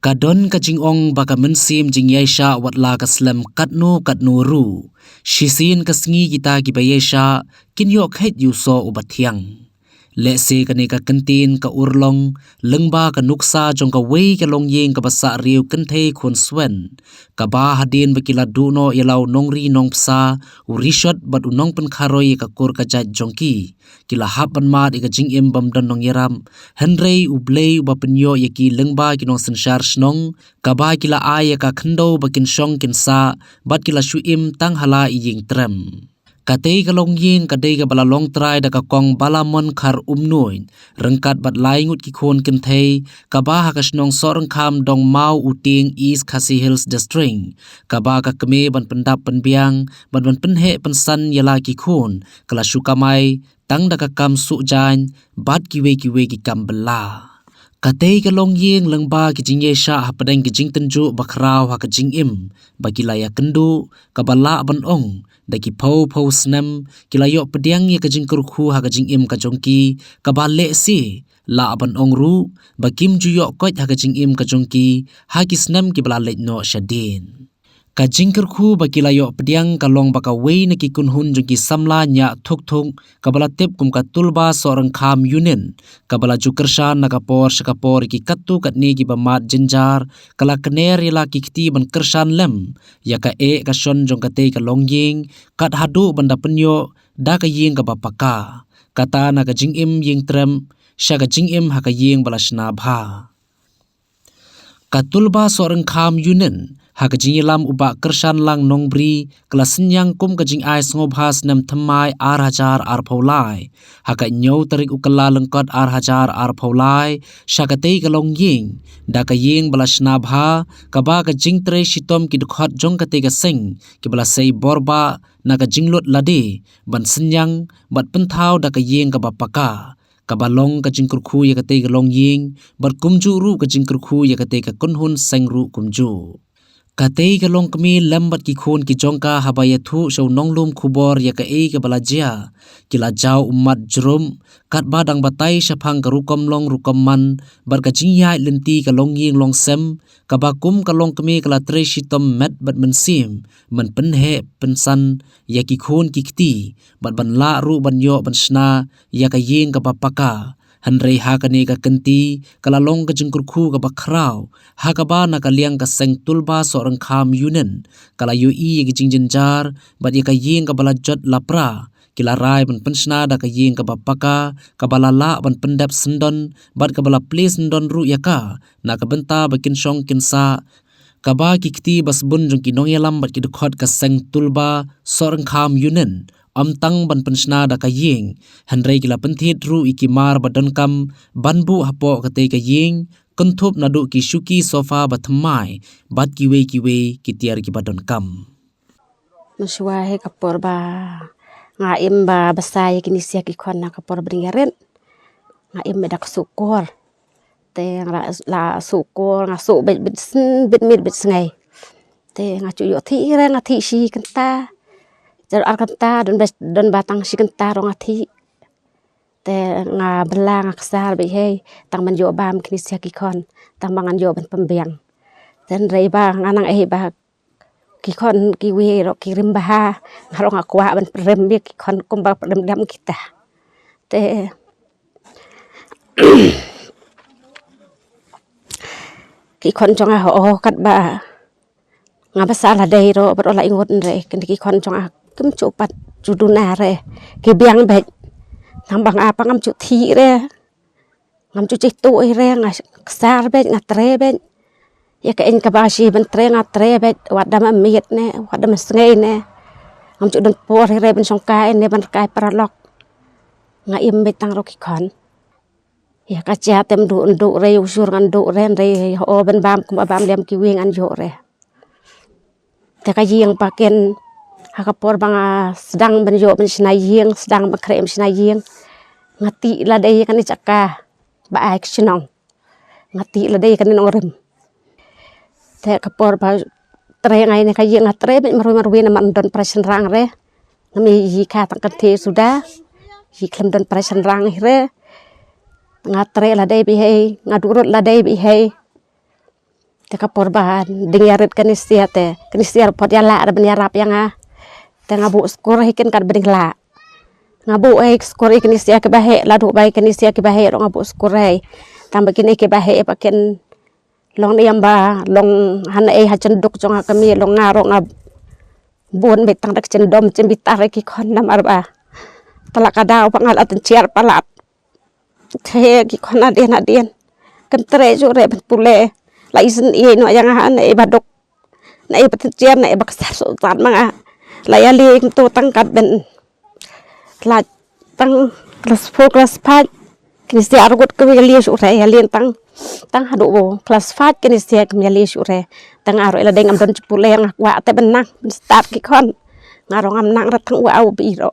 Kadon ka jingong baka mensim jing yaisha watla ka slam katnu ru. Shisin ka sngi kita ki bayesha kinyo khet yu so ubathiang. Lese ka ne ka kantin ka urlong lengba ka nuksa jong ka wei ka longyeng ka basa riu kenthe khon swen. Ka ba hadin bakila duno yalau nongri nong psa urishot bat unong pen kharoi ka kur ka jat jongki. Kila hapan mat ika jing im bam don nong yaram henrei ublei uba penyo yaki lengba kinong sensyar snong kaba kila aya ka khendo bakin shong kinsa bat kila shuim tang hala iying trem. Katei ka longyeng kadei ka bala long trai da ka kong balamon khar umnuin rengkat bat laingut ki khon kentei kaba ha ka snong soreng kham dong mau uting East Khasi Hills District kaba ka keme ban pendap penbiang ban penhe pensan yala ki khon kala shukamai tang da ka kam su jan bat kiwe ki kam bela. Katei ka longyeng lengba ki jing yesha ha padang ki jing tenju bakrau ha ka jing im bagi laya kendu kabala ban ong daki pau snam kilayo pediang ye ka jing kurku ha ka jing im ka jongki kabale si la ban ong ru bakim juyo kot ha ka jing im ka jongki ha ki snam ki bala lek no shadin. Ka jingkerku bakilayo pediang kalong baka wei na ki kunhun jengki samla nya thuk kabala tip kum ka tulba sorang kham yunin kabala jukershan na kapor shakapor ki katu katni ki bamat jinjar kala kner yala ki kti ban kershan lem ya ka ka shon jong ka te ka longying kat hadu banda penyo da ka ying ka bapaka kata na ka jing im ying trem sha ka jing im ha ka ying balashna bha. Katulba sorang kham yunin ha ka jing lam uba kershan lang nongbri kala senyang kum ka jing ai ngobhas nam thamai ar hajar ar phaulai ha ka nyau tarik ukala lengkot ar hajar ar phaulai shakatei ka longying da ka ying balashna bha ka ba ka jing tre shitom ki dukhot jong ka te ka sing ki bala sei borba na ka jinglut lade ban senyang bat penthau da ka ying ka bapaka kabalong ka jingkurkhu ya ka te ka longying bat kumju ru ka jingkurkhu ya ka te ka kunhun seng ru kumju. Katei ka long kami lambat ki khon ki jongka habaya thu so nonglum khubor ya ka ka balajia kila jau umat jrum kat badang batai shaphang ka rukom long rukom man bar ka jingyai lenti ka longying long sem ka bakum ka long kami kala tre shitom met bat mensim man penhe pensan ya ki khon ki kti bat ban la ru ban yo ban sna ya ka ying ka bapaka hanrei ha ka ne ka kenti kala long ka jingkurkhu ka bakrau ha ka ba na ka liang ka seng tulba sorang kham yunen kala yu ki jingjinjar bat ya ka ying ka balajot lapra kila rai ban pensna da ka ying ka bapaka ka balala ban pendap sendon bat ka bala place sendon ru ya ka na ka benta bakin shong kinsa kaba ki kti bas bun jong ki nong yalam bat ki dukhot ka seng tulba sorang kham yunen tang ban pensna da ka ying hanrei kila penthit ru ikimar badon kam banbu hapo kate ka ying kuntup nadu ki shuki sofa bathmai bat kiwe ki tiar ki badon kam Muswa he kapor ba nga im ba basai kini sia ki khon na kapor bringaren nga im da sukor te la sukor nga su bit mit bit sngai te nga chu yo thi re nga thi shi kenta jar ar kenta don batang shi kenta ro nga thi te nga belang aksar bi he tang man yo bam kini sia ki khon tang mangan yo ban pembiang ten rei ba nganang ba ki khon ki wi ro ki rim ba ngaro nga kwa ban rem bi ki khon kum ba rem dam kita te ki khon chonga ho kat ba nga basa la dei ro bro la ingot re ki khon chonga kum chupat juduna re ki biang be nambang apa ngam chu thi re ngam chu chitu re nga sar be nga tre be ya ka en ka ba shi ban tre nga tre be wadam miet ne wadam sngai ne ngam chu don por re ben songkai ne ban kai pralok nga im be tang ro ki khon ya ka cha tem du re usur ngan du re ho ben bam kum bam lem ki wing an jo re te ka ying paken hakapor banga sedang ben jo ben snaying sedang bakrem snaying ngati la dei kan chaka ba ai ksinong ngati la dei kan norem te kapor ba tre ngai ne ka ying atre ben maru na man don presen rang re ngami yi ka tang kate sudah yi klem don presen rang re ngatre la dei bi hei ngadurut la dei bi hei te kapor ba dingarit kanisia te kanisia pot ya la ben ya rap yang te ngabu skor hikin kan beding la ngabu skor kanisia ke bahe la du bai kanisia ke bahe ro ngabu skor tambah kini ke bahe paken long niam ba long han ha cenduk jong kami long ngaro ngab buon betang dak cendom cembitar ki kon namar ba talak ada pangal aten ciar palat the ki kon adien kentre jo re pule la isen i no yang han e badok na e paten ciar na e baksar sultan manga la ya li to tangkat ben la tang kelas 4 kelas 5 kini sia argut ke li su re ya lien tang hadu bo kelas 5 kini sia ke li su re tang aro ela deng am don pule yang wa te benang start ki kon ngaro ngam nang ra tang wa au bi ro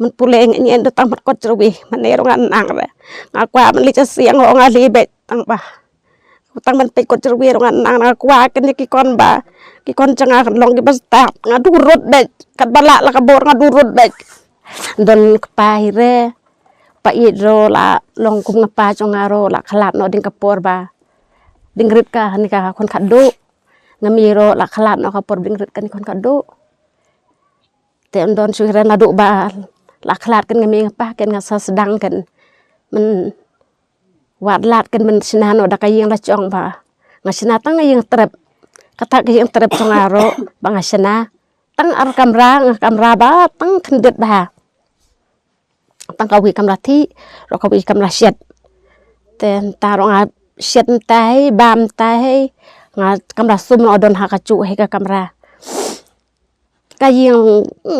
มันปูเลงเงี้ยตั้งมันก็จะวิ่งมันในโรงงานนางเลยงากว่ามันลิจะเสียงของงาลีเบ็ดตั้งบ่าตั้งมันไปก็จะวิ่งโรงงานนางงากว่ากันนี่กี่คนบ่ากี่คนจะงาลองกี่ภาษางาดูรถเบ็ดกันบละละกบงาดูรถเบ็ดโดนไปเร่ไปอีโรละลองคุมงาปาจงงาโรละขลัดนอดิงกระปอร์บ่าดิงริดกะนี่กะคนขัดดูงามีโรละขลัดนอกระปอร์ดิงริดกันคนขัดดูแต่โดนช่วยเรนดูบ่าละขลาดกันมีป้ากันงาสดังกันมันวาดลาดกันมันชนะโนดักยังละจองบ่างาชนะตั้งยังเตรบกระทะยังเตรบจงอารบางชนะตั้งอารกำราบ้าตั้งขันเด็ดบ่าตั้งกวีกำราที่เรากวีกำราเช็ดแต่ตาเรางาเช็ดตายบามตายงากำราซุ่มอดนหากจุให้กับกำราก็ยัง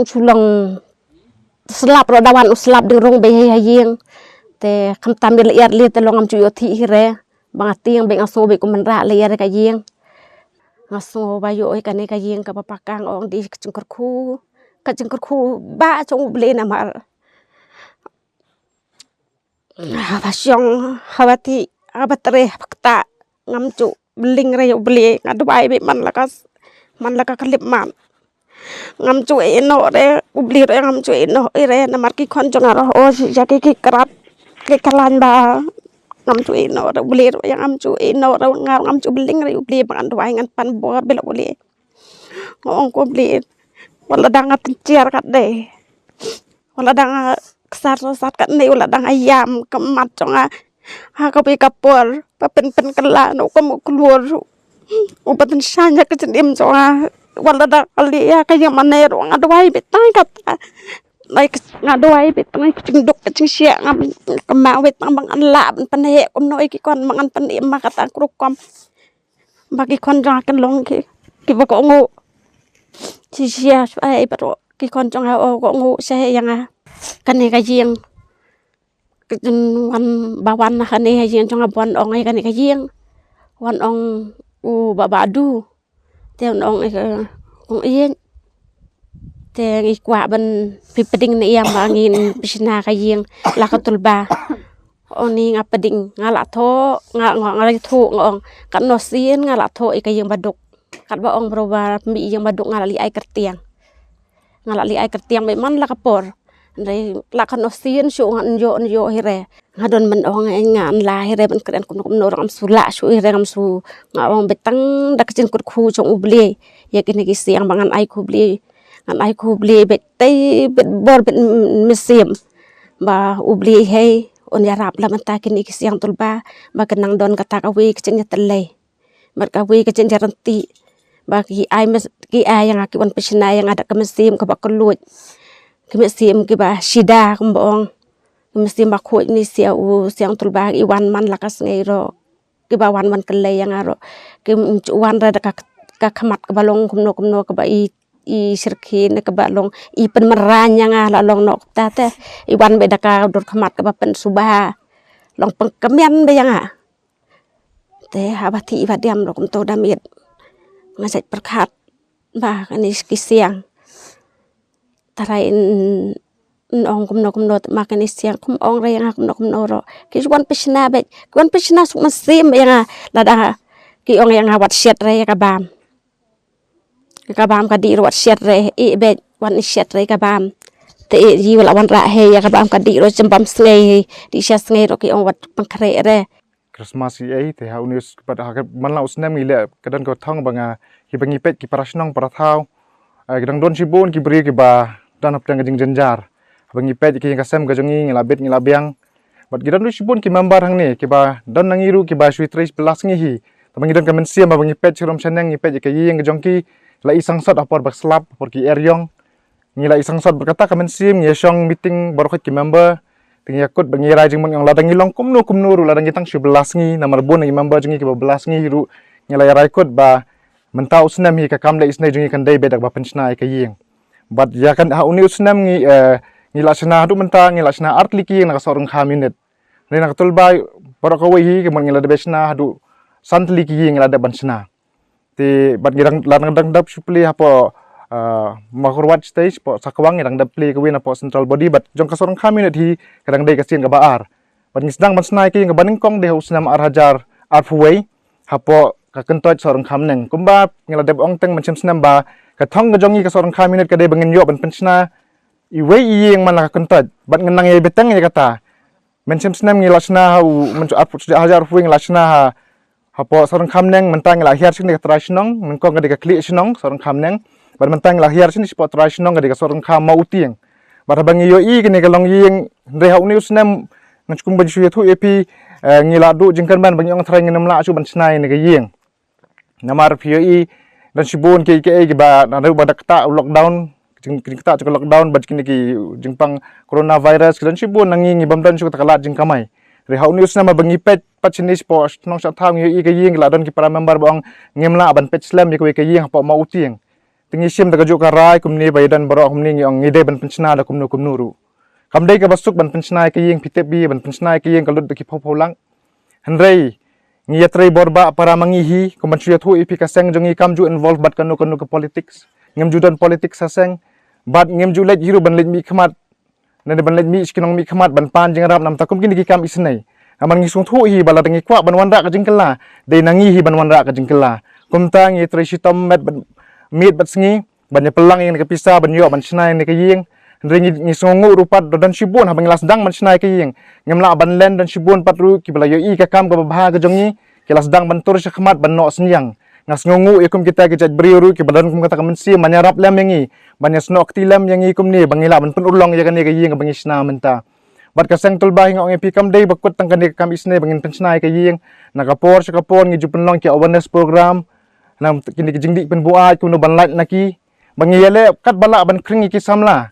ชุลงselap rodawan uslap di rong behe hayeng te kam tambil liat liat te longam cuyo thi hire bang atiang beng aso be kumenra liat ka yeng ngaso bayo e kane ka yeng ka papakang ong di kecengker khu ba chong ble na mar ba syong hawati abatre fakta ngam cu bling re yo ble ngadwai be man laka kalip man ngam cu eno re ubli re ngam cu eno re namar ki kon jong aro o ja ki kerat ki kalan ba ngam cu eno re ubli re ngam cu eno re ngam cu bling re ubli ban dwai ngan pan bo bela ubli ngong ko ubli wala dang atinciar kat de wala dang kesar sat kat ne wala dang ayam kemat jong ha ka pi kapor pa pen kala no ko mo keluar upaten sanya kecendim jong wala da kali ya kayak mana ruang aduai betang kata like ngaduai betang cinduk kecing sia ngam kemau betang bang anla penhe kom noi ki kon mangan pen ma kata krukom bagi kon jaken long ki bako ngo si sia ai baro ki kon jong ha o ko ngo se yang kan ne ka jing wan bawan kan ne jing jong abon ong ai kan ne ka jing wan ong u babadu te ong ong ien te ngi kwa ban pipeding ne yang bangin pisna ka yeng la ka tulba oni ngapeding ngala tho ngala tho ngong kan no sien ngala tho e ka yeng baduk kat ba ong broba mi yang baduk ngala li ai kertiang be man la ka por ndai la kan no sien shu ngan yo hire ngadon men ong ngan la hire ban kren kum no ram sula shu hire ram su ngawong betang dak cin kut khu chong ubli ya kini ki siang bangan ai ku bli ngan ai ku bli bet tai bet bor bet mesim ba ubli hei on ya rap la manta kini ki siang tulba ba kenang don kata kawi kecenya tele mar kawi kecen jaranti ba ki ai yang aki wan pesna yang ada ke mesim ke ba kelut ke mesim ke ba shida kumbong ke mesim ba khu ni siang tulba iwan man lakas ngeiro ke ba wan kele yang aro ke wan ra ka kamat ke balong kumno ke ba i sirkin ke balong i pen meranya nga long nok ta te iwan be daka dor kamat ke ba pen subah long pengkemian be yang te habati ba diam lo kum to damit ngasai perkat ba kan is kisiang tarain ong kumno makan is siang kum ong re yang kumno ro ki wan pesna suk mesim yang lada ki ong yang awat siat re ka bam ka di ro siat re i be wan siat re ka bam te ji wala wan ra he ya ka bam ka di ro jembam snei di sia snei ro ki ong wat pangkre re Christmas te ha unius pada ha man la usnem ngile kadan ko thong banga ki bangi pet ki parasnong parathau gedang don sibun ki beri ki ba dan ap tang jing jenjar bangi pet ki kasem gajongi ngilabet ngilabiang bat gidan lu sibun ki member hang ni ki ba dan nangiru ki ba sui 13 plus ngi hi bangi dan kamen siam bangi pet chirom chaneng ngi pet ki yeng gajongki la isang sot apor bak slap por ki eryong ngila isang sot berkata kamen sim ngi shong meeting borokot ki member tingi yakut bangi rajing mang yang ladang ilong kumnu ru ladang gitang 11 ngi nomor bon ngi member jungi ki 12 ngi ru ngila raikut ba mentau snam hi ka kamle isnai jungi kan dai bedak ba penchna ka yeng bat ya kan ha uni snam ngi ngila sna du menta ngila sna art liki na sorong khaminit ne na tul bai borok ko hi ke mon ngila de besna du sant liki ngila de bansna ti bat girang ladang dang dap supli hapo makurwat stage po sakwang yang dap play kawin po central body bat jong kasorong khaminit hi kadang dai kasin ka baar bat ngisdang bansna ki ngabaning kong de usnam ar hajar arfuway hapo kakentot sorong khamneng kumba ngila dep ong teng macam senam ba kathong gajongi ka sorong khaminit kade bangen yo ban pensna iwe iyeng man kakentot bat ngenang ye beteng ye kata macam senam ngila sna hu mencu hajar fuing la sna ha hapo sorong khamneng mentang la hiar sini ka trasnong mengkong kade ka kli snong sorong khamneng bat mentang la hiar sini spot trasnong kade ka sorong kham mau tieng bat bangi yo i kene ka long yeng reha uni usnam ngachkum ban shu thu epi ngila du jingkan ban bangi ong trai ngenam la chu ban snai ne ka yeng namar POE dan sibun ki ba na badak ta lockdown jing ta cu lockdown baj kini ki jingpang coronavirus dan sibun nangi ngibam dan cu takalat jing kamai re hau news nama bangi pet pat chinis po nong sa thang yi ka ying la don ki para member bong ngemla ban pet slam yi ka ying po mau tieng tingi sim daga ju ka rai kumni bai dan baro kumni ngong ngide ban penchna da kumnu ru kamdai ka basuk ban penchna ka ying pitep bi ban penchna ka ying kalut ki phopholang hanrei ngiyatray borba para mangihi kumansuya thu ipi kaseng jongi kamju involved bat kanu ke politics ngemju dan politics saseng bat ngemju let hiru ban let mi khmat nade ban let mi skinong mi khmat ban pan jing rap nam takum kini ki kam isnai aman ngisung thu hi bala dangi kwa ban wanra ka jingkela de nangi hi ban wanra ka jingkela kumta ngiyatray sitom met ban mit bat sngi ban pelang yang ke pisa ban yo ban snai ne ka ying ringi ngisongu rupat dan sibun habang las dang man snai kiyeng ngemla ban len dan sibun patru ki bala yo i ka kam ka bah ka jongi kelas dang ban tur syakmat ban no senyang ngas ngongu ikum kita ke jaj briuru ki badan kum kata kamen si manyarap lem yangi banyak snok tilam yangi kum ni bangila ban pun ulong ya kan ka yeng bangi sna menta bat ka seng tul bah ngong epi kam dei bakut tang kan kam isne bangin pensnai ka yeng nakapor syakapor ngi jupen long ki awareness program nam kini ki jingdi pen buat kuno ban light naki bangi yele kat bala ban kringi ki samla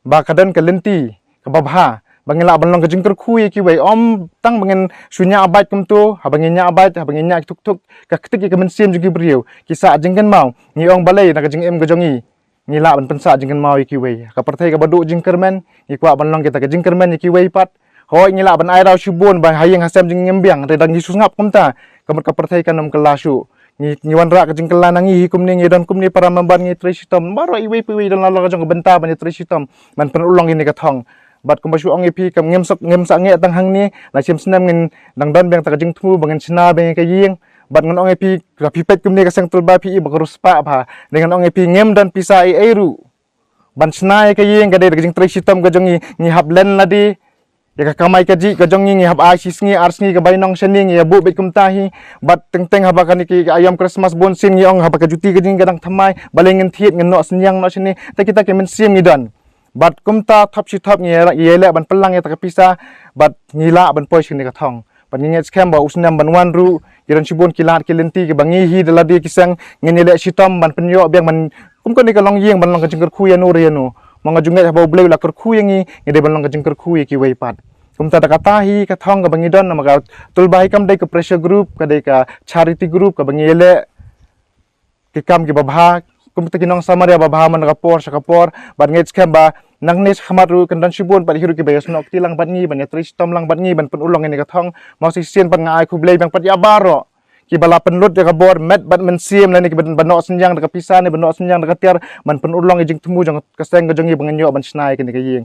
ba kadan ka lenti ka babha bangila banlong ka jingker khui ki wei om tang bangen sunya abat kum tu ha banginya abat ha banginya tuk tuk ka ketik ka men sim jugi beriu kisa jingkan mau ni ong balai na ka jing em ka jongi ngila ban pensa jingkan mau ki wei ka perthai ka badu jingker men ki kwa banlong kita ka jingker men ki wei pat hoi ngila ban ai rau shibun ba hayeng hasam jing ngembang redang yisus ngap kum ta ka perthai ka nom kelasu ni wanra ka jingkela nangi hikum ni dan kum ni para memban ngi trisitom baro iwi piwi dan lalo ka jong benta ban trisitom man pen ulong ini ka thong bat kum basu ong epi kam ngemsak nge tang hang ni la sim snam ngin dang don beng ta ka jing thu bangen sina beng ka ying bat ngon ong epi ka pipet kum ni ka seng tul ba pi ba spa ba dengan ong epi ngem dan pisa eru ban sina ka ying ka de ka jing trisitom ka jong ni hablen ladi ya ka kamai ka ji ka jong ngi hab a sisngi arsngi ka bainong shening ya bu bet kum tahi bat teng haba kan ki ayam Christmas bon sin ngi ong haba ka juti ka jing gadang thamai balengin thiet ngi no senyang no shini ta kita ke men sim ngi dan bat kum ta thap si thap ngi yele ban pelang ya ta ka pisa bat ngila ban poi shini ka thong ban ngi scam ba usnam ban wan ru kiran sibun kilat kilenti ki bangi hi daladi kisang ngi le sitom ban penyo biang man kum ko ni ka long yeng ban long ka jingker khu ya no re no manga jungai haba bleu la ker khu yangi ngi de ban long ka jingker khu ki wei pat kumta da katahi ka thong ka bangi don nama ka tulbai kam dai ka pressure group ka dai ka charity group ka bangi ele ki kam ki babha kumta kinong samaria babha man ka por sa ka por ban ngets kam ba nangnis khamaru kan dan sibun pa hiru ki bayas nok tilang ban ngi ban ya tristom lang ban ngi ban pun ulong ni ka thong mau si sien pan ngai khu blei bang pat ya baro ki bala penlut ya ka bor met bat men sim la ni ki ban no senyang da ka pisa ni ban no senyang da ka tiar man pun ulong jing temu jang ka seng ka jongi bangen yo ban snai ki ni ka ying